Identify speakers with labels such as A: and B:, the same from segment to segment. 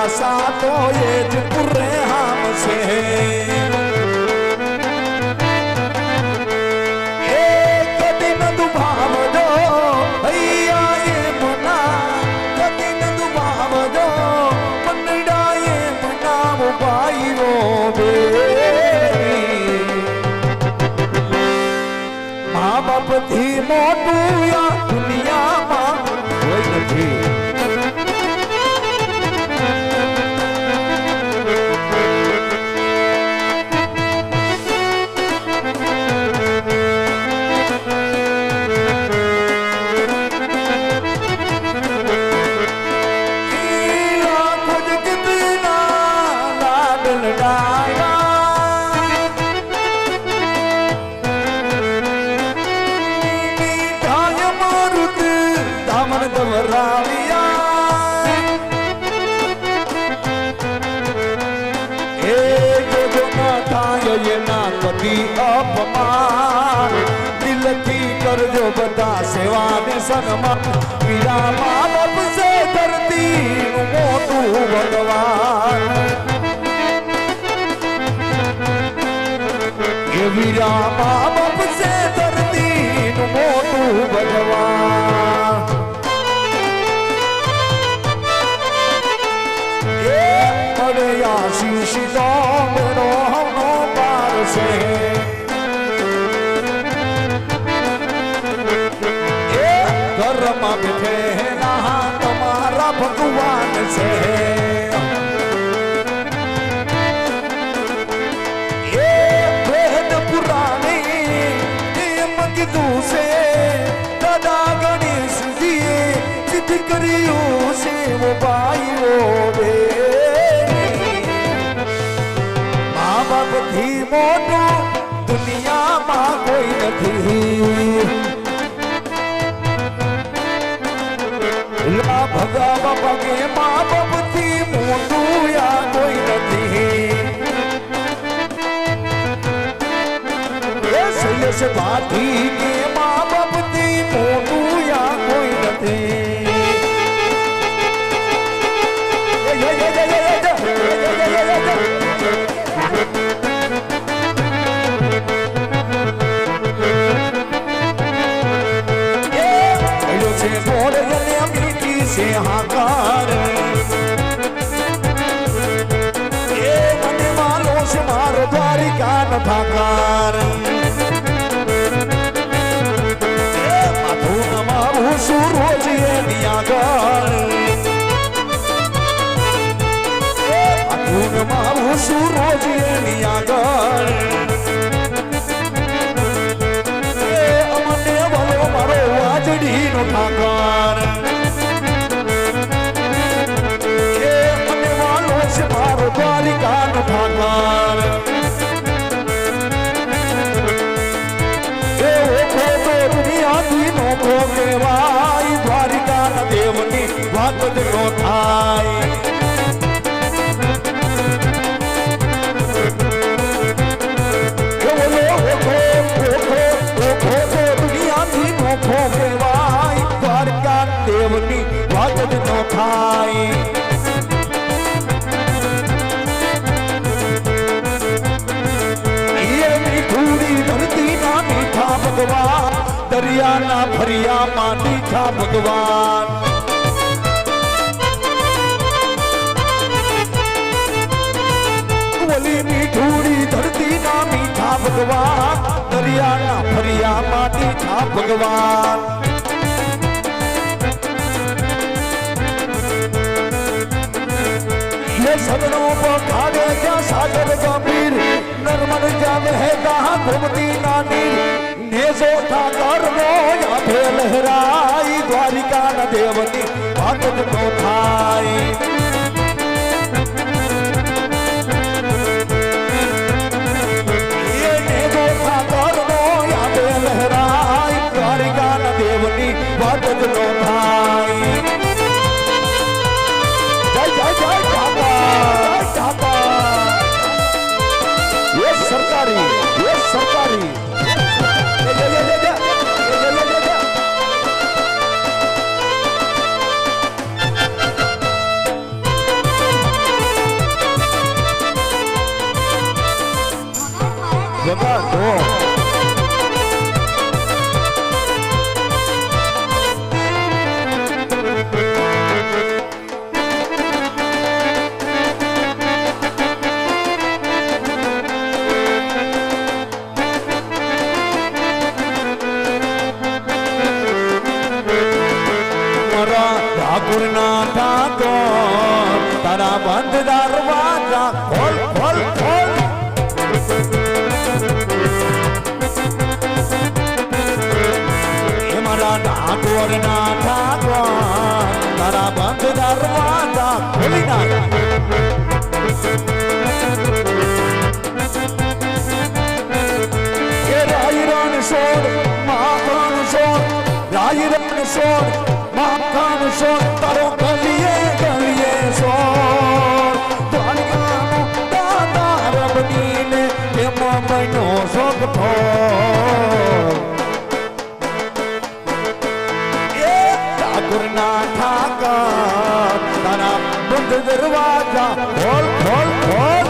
A: आशा तो ये ज पूरे हमसे कदी न दुभाव जो भैया ये मना कदी न दुभाव जो मनड़ा ये मना वो भाई वो माँ बाप थी मोटू या दुनिया माँ कोई नहीं अपमान दिल की कर जो बता सेवा ने सन्मान वीरा माँ बाप से धरती मोटू भगवान ये वीरा माँ बाप से धरती मोटू भगवान ये बड़े आशीष दोनों हमों पार से बैठे हैं नहा तुम्हारा भगवान से ये वेद पुरानी मगिदू से दादा गणेश जी सिद्ध करियो से वो भाई वो माँ बाप थी मोटू दुनिया माँ कोई नहीं भगा बाबा के माँ बाप थी मोटू या कोई नहीं से भाती के माँ बाप थी मोटू या कोई नहीं से हाकार ये मन मालो से मारो द्वारिका न ठाकार मधु नमाभू सूरोज ये नियागर मधु नमाभू सूरोज ये नियागर अमने वालो मारो वाजड़ी नो ठाकार द्वारिका न ठाकर तो दुनिया तीनों को केवाई द्वारिका न देवनी वात नो थाई दुनिया तीनों को केवाई द्वारिका देवनी वात नो थाई भगवान दरिया ना भरिया मानी था भगवान बोली मीठूड़ी धरती ना मीठा भगवान दरिया ना भरिया मानी था भगवान ये सदनों को खाड़े क्या सागर गंभीर नर्मद जब है कहाँ घूमती नानी नेजो ठाकर नो या फिर लहराई द्वारिका न देवनी भगत तो थाई ये नेजो ठाकर नो या फिर लहराई द्वारिका न देवनी भगत तो थाई जय जय जय बाबा बाबा ये सरकारी બંધ દરવાજા ખોલ ખોલ ખોલ એ મારા ઠાકોર ના ઠાકોર તારા બંધ દરવાજા ખોલી નાખ એ રાયરણ સોડ માખણ સોડ રાયરણ સોડ માખણ સોડ તારો ગલીએ ગલીએ સોડ દ્વારકાનો દાદા રબડીને એમાં મહિનો સોગ થોડ એ ઠાકોરના ઠાકર તારા બંધ દરવાજા ખોલ ખોલ ખોલ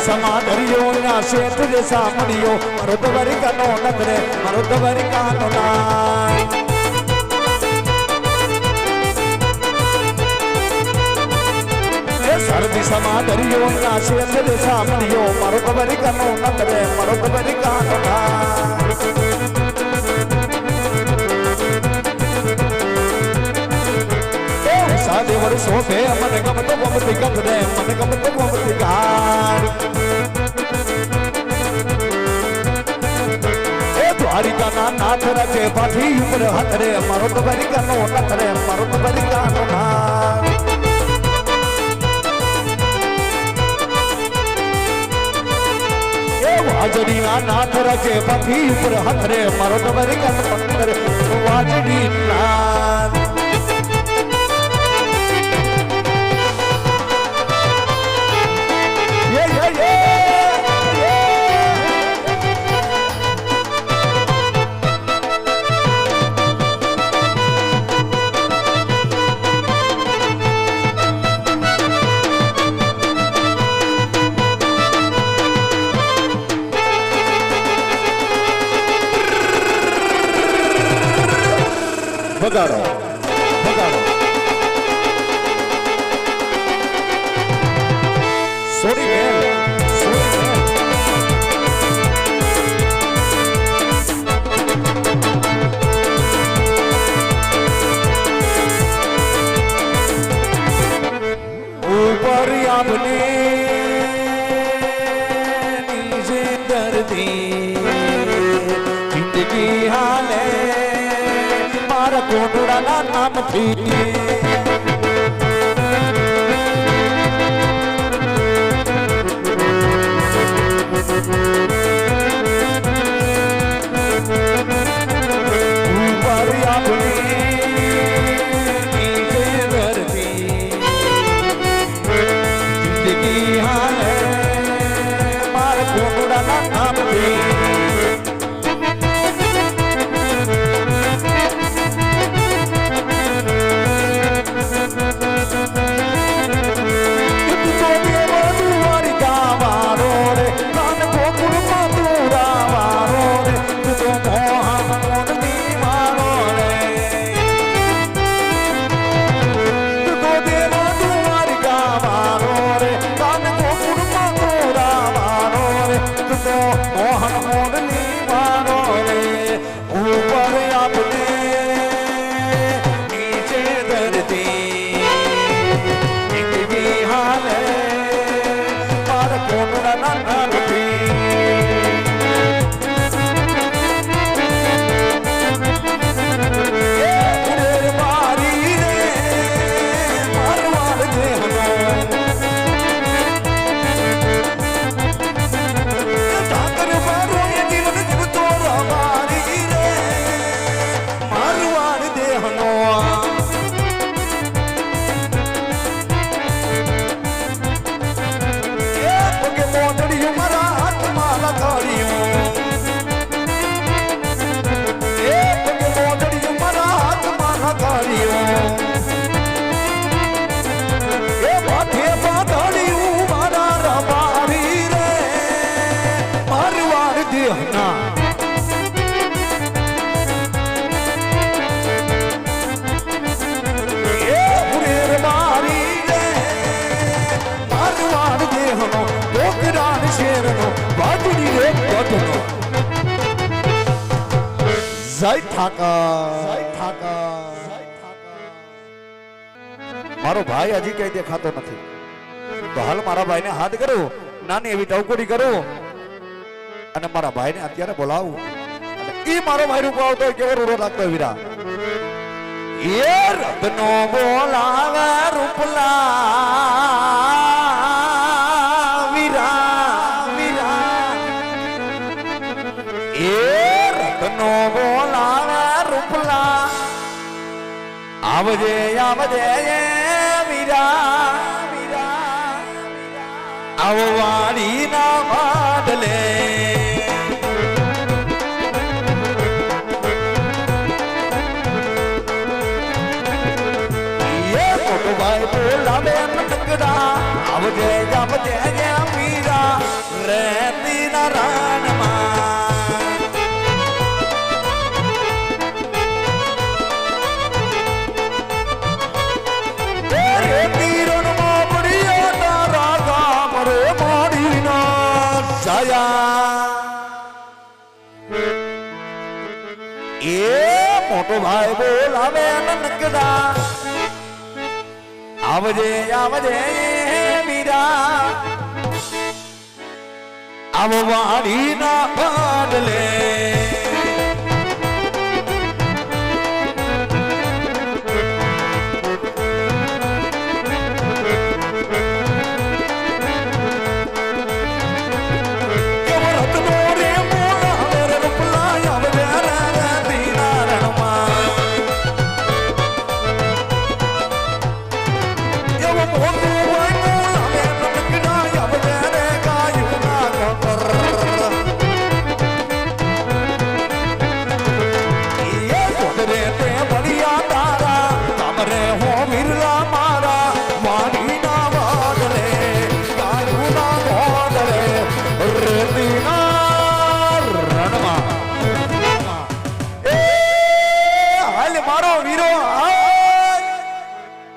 A: સમાદરિયો ના શેઠ રે સામડિયો મારો દ્વારિકાનો નગરે મારો દ્વારિકાનો નામ એ સરદી સમાદરિયો ના શેઠ રે સામડિયો મારો દ્વારિકાનો નગરે મારો દ્વારિકાનો નામ સાદે વર્ષો બે મને ગમતો ગમતી ગમરે મને ગમતો ગમતી કાર એ દ્વારિકાના નાથ રાખે પાઠી ઉપર હાથ રે મારો દ્વારિકાનો નાથ રે મારો દ્વારિકાનો નાથ એ વાજડીના નાથ રાખે પાઠી ઉપર હાથ રે મારો દ્વારિકાનો નાથ રે વાજડી નાથ બગાડો બગાડો સોરી બેન ઉપર આપને નીચે દર્દી જિંદગી હાલે કોટડાના નામથી જિંદગી હાલે મારા કોટડાના નામથી શેરનો વાજડી રે ગઢનો જય ઠાકર મારો ભાઈ હજી કઈ દેખાતો નથી તો હાલ મારા ભાઈને હાથ કરો નાની એવી ટવકોડી કરો અને મારા ભાઈને અત્યારે બોલાવું અને ઈ મારો ભાઈ રૂપો આવતો કેવો રૂડો લાગતો વીરા એ રત્નો બોલાવે રૂપલા આવજે આવજે વીરા આવવાડી ના માડલે એ મોટો ભાઈ બોલાવે નકડા આવજે આવજે વીરા રેતી ના રાનમાં એ મોટો ભાઈ બોલાવે નકડા આવજે આવજે વીરા આવવાડી ના બદલે